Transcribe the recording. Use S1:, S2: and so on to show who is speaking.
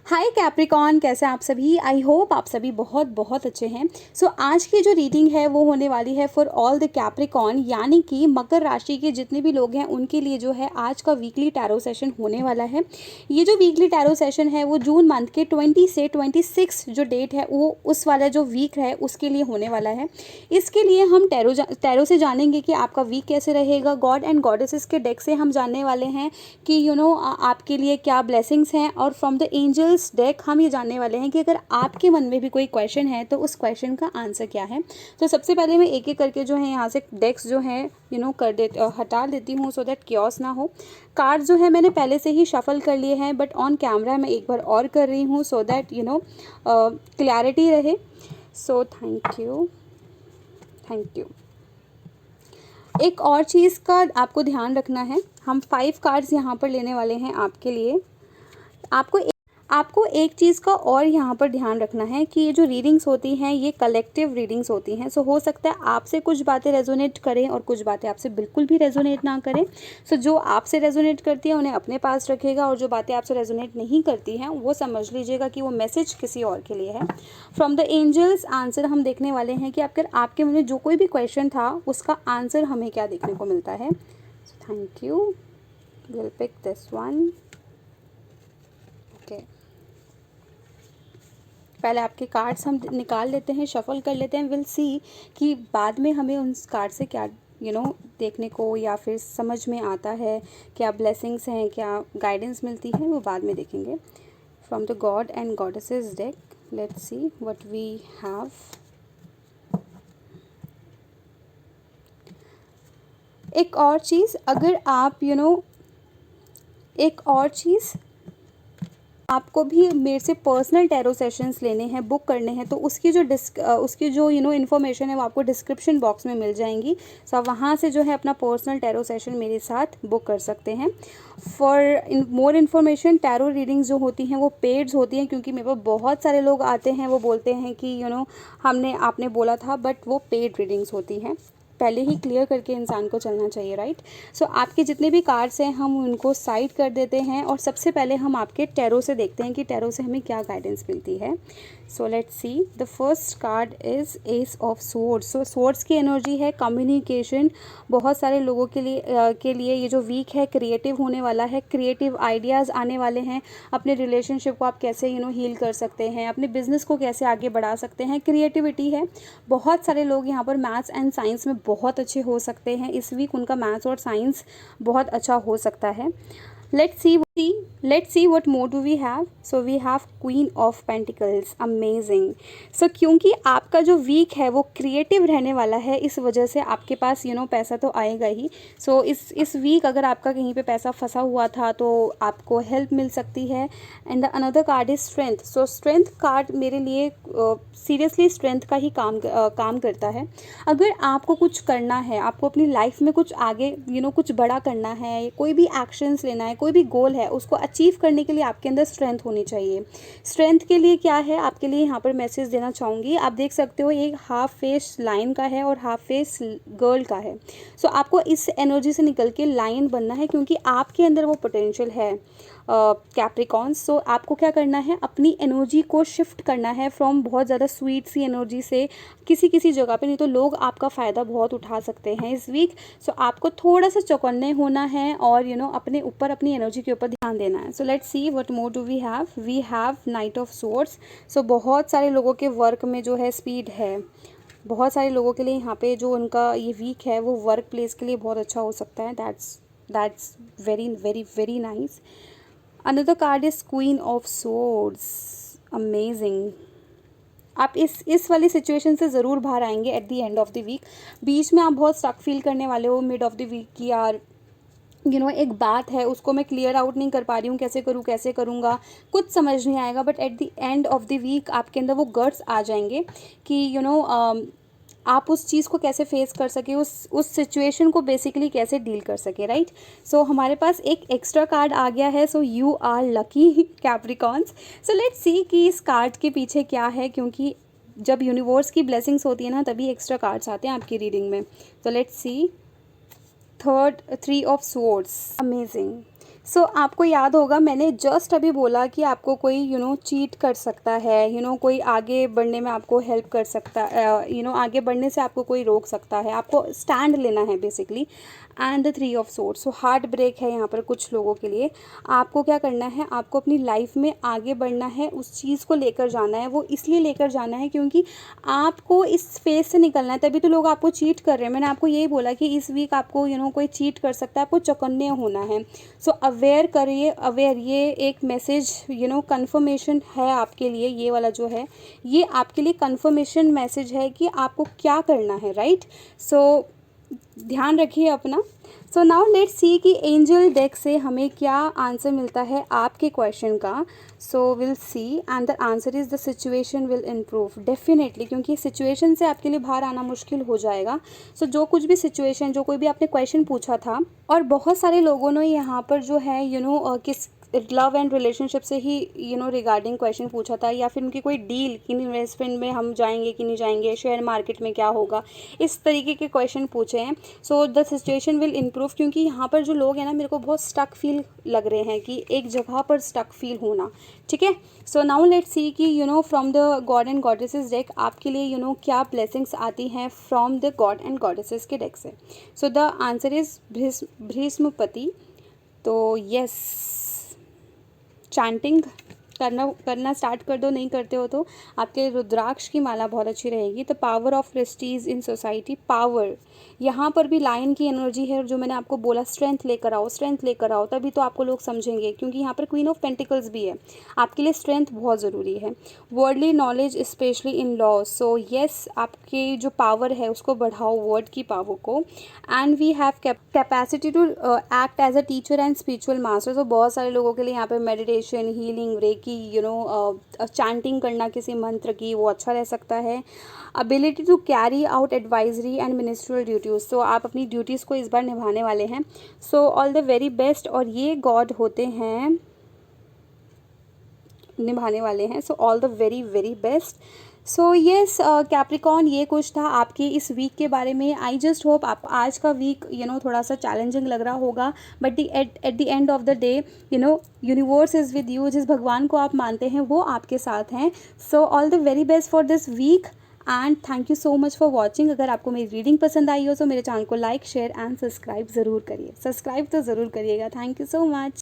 S1: हाय Capricorn, कैसे हैं आप सभी। आई होप आप सभी बहुत बहुत अच्छे हैं। आज की जो रीडिंग है वो होने वाली है फॉर ऑल द कैप्रिकॉन, यानी कि मकर राशि के जितने भी लोग हैं उनके लिए जो है आज का वीकली टैरो सेशन होने वाला है। ये जो वीकली टैरो सेशन है वो जून मंथ के 20 से 26 जो डेट है वो उस वाला जो वीक है उसके लिए होने वाला है। इसके लिए हम टैरो से जानेंगे कि आपका वीक कैसे रहेगा। गॉड एंड गॉडेसेस के डेक से हम जानने वाले हैं कि आपके लिए क्या ब्लेसिंग्स हैं, और फ्रॉम द एंजल्स डेक हम ये जानने वाले हैं कि अगर आपके मन में भी कोई क्वेश्चन है तो उस क्वेश्चन का आंसर क्या है। तो सबसे पहले मैं एक एक करके जो है यहाँ से डेक्स जो है हटा देती हूँ सो दैट क्योस ना हो। कार्ड जो है मैंने पहले से ही शफल कर लिए हैं, बट ऑन कैमरा मैं एक बार और कर रही हूँ सो दैट क्लैरिटी रहे। So thank you, thank you. एक और चीज़ का आपको ध्यान रखना है, हम 5 कार्ड्स यहाँ पर लेने वाले हैं आपके लिए। आपको एक चीज़ का और यहाँ पर ध्यान रखना है कि ये जो रीडिंग्स होती हैं ये कलेक्टिव रीडिंग्स होती हैं। हो सकता है आपसे कुछ बातें रेजोनेट करें और कुछ बातें आपसे बिल्कुल भी रेजोनेट ना करें। जो आपसे रेजोनेट करती है उन्हें अपने पास रखेगा, और जो बातें आपसे रेजोनेट नहीं करती हैं वो समझ लीजिएगा कि वो मैसेज किसी और के लिए है। फ्रॉम द एंजल्स आंसर हम देखने वाले हैं कि आपके मन में जो कोई भी क्वेश्चन था उसका आंसर हमें क्या देखने को मिलता है। Thank you, will pick this one. Okay, पहले आपके कार्ड्स हम निकाल लेते हैं, शफल कर लेते हैं। विल सी कि बाद में हमें उन कार्ड से क्या देखने को या फिर समझ में आता है, क्या ब्लेसिंग्स हैं, क्या गाइडेंस मिलती है, वो बाद में देखेंगे। From the god and goddesses deck let's see what we have. एक और चीज़, अगर आप एक और चीज़ आपको भी मेरे से पर्सनल टैरो सेशंस लेने हैं, बुक करने हैं, तो उसकी जो इन्फॉर्मेशन है वो आपको डिस्क्रिप्शन बॉक्स में मिल जाएंगी। आप वहाँ से जो है अपना पर्सनल टैरो सेशन मेरे साथ बुक कर सकते हैं। For more information, tarot readings जो होती हैं वो पेड्स होती हैं, क्योंकि मेरे पास बहुत सारे लोग आते हैं वो बोलते हैं कि आपने बोला था, बट वो पेड रीडिंग्स होती हैं। पहले ही क्लियर करके इंसान को चलना चाहिए, राइट। आपके जितने भी कार्ड्स हैं हम उनको साइड कर देते हैं, और सबसे पहले हम आपके टैरो से देखते हैं कि टैरो से हमें क्या गाइडेंस मिलती है। So let's see, the first card is S of swords. Swords की एनर्जी है कम्युनिकेशन। बहुत सारे लोगों के लिए ये जो वीक है क्रिएटिव होने वाला है। क्रिएटिव आइडियाज़ आने वाले हैं। अपने रिलेशनशिप को आप कैसे हील कर सकते हैं, अपने बिजनेस को कैसे आगे बढ़ा सकते हैं, क्रिएटिविटी है। बहुत सारे लोग यहाँ पर मैथ्स एंड साइंस में बहुत अच्छे हो सकते हैं। इस वीक उनका मैथ्स और साइंस बहुत अच्छा हो सकता है। Let's see what more do we have. So we have Queen of Pentacles, amazing. क्योंकि आपका जो वीक है वो क्रिएटिव रहने वाला है, इस वजह से आपके पास पैसा तो आएगा ही। इस वीक अगर आपका कहीं पे पैसा फंसा हुआ था तो आपको हेल्प मिल सकती है। And the another card is strength. Strength card मेरे लिए सीरियसली स्ट्रेंथ का ही काम करता है। अगर आपको कुछ करना है, आपको अपनी लाइफ में कुछ आगे कुछ बड़ा करना है, कोई भी एक्शंस लेना है, कोई भी गोल है, उसको अचीव करने के लिए आपके अंदर स्ट्रेंथ होनी चाहिए। स्ट्रेंथ के लिए क्या है, आपके लिए यहाँ पर मैसेज देना चाहूँगी। आप देख सकते हो एक हाफ फेस लाइन का है और हाफ फेस गर्ल का है। आपको इस एनर्जी से निकल के लाइन बनना है, क्योंकि आपके अंदर वो पोटेंशियल है कैप्रिकॉन्स। आपको क्या करना है, अपनी एनर्जी को शिफ्ट करना है फ्रॉम बहुत ज़्यादा स्वीट सी एनर्जी से किसी जगह पे, नहीं तो लोग आपका फ़ायदा बहुत उठा सकते हैं इस वीक। आपको थोड़ा सा चौकन्ने होना है और अपने ऊपर, अपनी एनर्जी के ऊपर ध्यान देना है। Let's see what more do we have knight of swords. बहुत सारे लोगों के वर्क में जो है स्पीड है। बहुत सारे लोगों के लिए यहाँ पे जो उनका ये वीक है वो वर्क प्लेस के लिए बहुत अच्छा हो सकता है। That's very very very nice. Another card is queen of swords, amazing. आप इस वाली सिचुएशन से ज़रूर बाहर आएंगे at the end of the week. बीच में आप बहुत स्टक फील करने वाले हो मिड ऑफ द वीक की, यार एक बात है उसको मैं क्लियर आउट नहीं कर पा रही हूँ, कैसे करूँगा, कुछ समझ नहीं आएगा। But at the end of the week आपके अंदर वो गट्स आ जाएंगे कि आप उस चीज़ को कैसे फेस कर सके, उस सिचुएशन को बेसिकली कैसे डील कर सके, राइट। हमारे पास एक एक्स्ट्रा कार्ड आ गया है। You are lucky Capricorns. Let's see कि इस कार्ड के पीछे क्या है, क्योंकि जब यूनिवर्स की ब्लेसिंग्स होती है ना तभी एक्स्ट्रा कार्ड्स आते हैं आपकी रीडिंग में। Let's see, three of swords, amazing. आपको याद होगा मैंने जस्ट अभी बोला कि आपको कोई चीट कर सकता है, कोई आगे बढ़ने में आपको हेल्प कर सकता आगे बढ़ने से आपको कोई रोक सकता है, आपको स्टैंड लेना है basically. And the 3 of swords, so heartbreak है यहाँ पर कुछ लोगों के लिए। आपको क्या करना है, आपको अपनी लाइफ में आगे बढ़ना है, उस चीज़ को लेकर जाना है। वो इसलिए लेकर जाना है क्योंकि आपको इस फेज से निकलना है, तभी तो लोग आपको चीट कर रहे हैं। मैंने आपको यही बोला कि इस वीक आपको कोई चीट कर सकता है, आपको चौकन्ने होना है। सो अवेयर करिए, अवेयर, ये एक मैसेज कन्फर्मेशन है आपके लिए। ये वाला जो है ये आपके लिए कन्फर्मेशन मैसेज है कि आपको क्या करना है, राइट। सो ध्यान रखिए अपना। सो नाउ लेट्स सी कि एंजल डेक से हमें क्या आंसर मिलता है आपके क्वेश्चन का। So will see and the answer is the situation will improve definitely, क्योंकि सिचुएशन से आपके लिए बाहर आना मुश्किल हो जाएगा। सो जो कुछ भी सिचुएशन, जो कोई भी आपने क्वेश्चन पूछा था, और बहुत सारे लोगों ने यहाँ पर जो है किस लव एंड रिलेशनशिप से ही रिगार्डिंग क्वेश्चन पूछा था, या फिर उनकी कोई डील, किन इन्वेस्टमेंट में हम जाएंगे कि नहीं जाएंगे, शेयर मार्केट में क्या होगा, इस तरीके के क्वेश्चन पूछे हैं। So the situation will improve, क्योंकि यहाँ पर जो लोग हैं ना, मेरे को बहुत स्टक फील लग रहे हैं कि एक जगह पर स्टक फील होना, ठीक है। सो नाउ लेट्स सी कि from the god and goddesses deck आपके लिए क्या ब्लेसिंग्स आती हैं from the god and goddesses के डेक से। सो द आंसर इज भीष्मपति। तो यस, चैंटिंग करना स्टार्ट कर दो, नहीं करते हो तो आपके रुद्राक्ष की माला बहुत अच्छी रहेगी। The power of Prestige in society, power, यहाँ पर भी लायन की एनर्जी है, जो मैंने आपको बोला स्ट्रेंथ लेकर आओ, स्ट्रेंथ लेकर आओ, तभी तो आपको लोग समझेंगे, क्योंकि यहाँ पर क्वीन ऑफ पेंटिकल्स भी है। आपके लिए स्ट्रेंथ बहुत ज़रूरी है। Worldly knowledge specially in law, so yes, आपकी जो पावर है उसको बढ़ाओ, वर्ड की पावर को। And we have capacity to act as a teacher and spiritual master, तो बहुत सारे लोगों के लिए यहाँ पे मेडिटेशन, हीलिंग, रेकी, चैंटिंग करना किसी मंत्र की, वो अच्छा रह सकता है। Ability to carry out advisory and ministerial duties, तो आप अपनी ड्यूटीज़ को इस बार निभाने वाले हैं। So all the very best, और ये गॉड होते हैं निभाने वाले हैं। So all the very very best. So yes Capricorn, ये कुछ था आपके इस वीक के बारे में। आई जस्ट होप आप आज का वीक थोड़ा सा चैलेंजिंग लग रहा होगा, but at the end of the day universe is with you. जिस भगवान को आप मानते हैं वो आपके साथ हैं। So all the very best for this week and thank you so much for watching. अगर आपको मेरी रीडिंग पसंद आई हो तो मेरे चैनल को लाइक, शेयर एंड सब्सक्राइब ज़रूर करिए। सब्सक्राइब तो ज़रूर करिएगा। Thank you so much.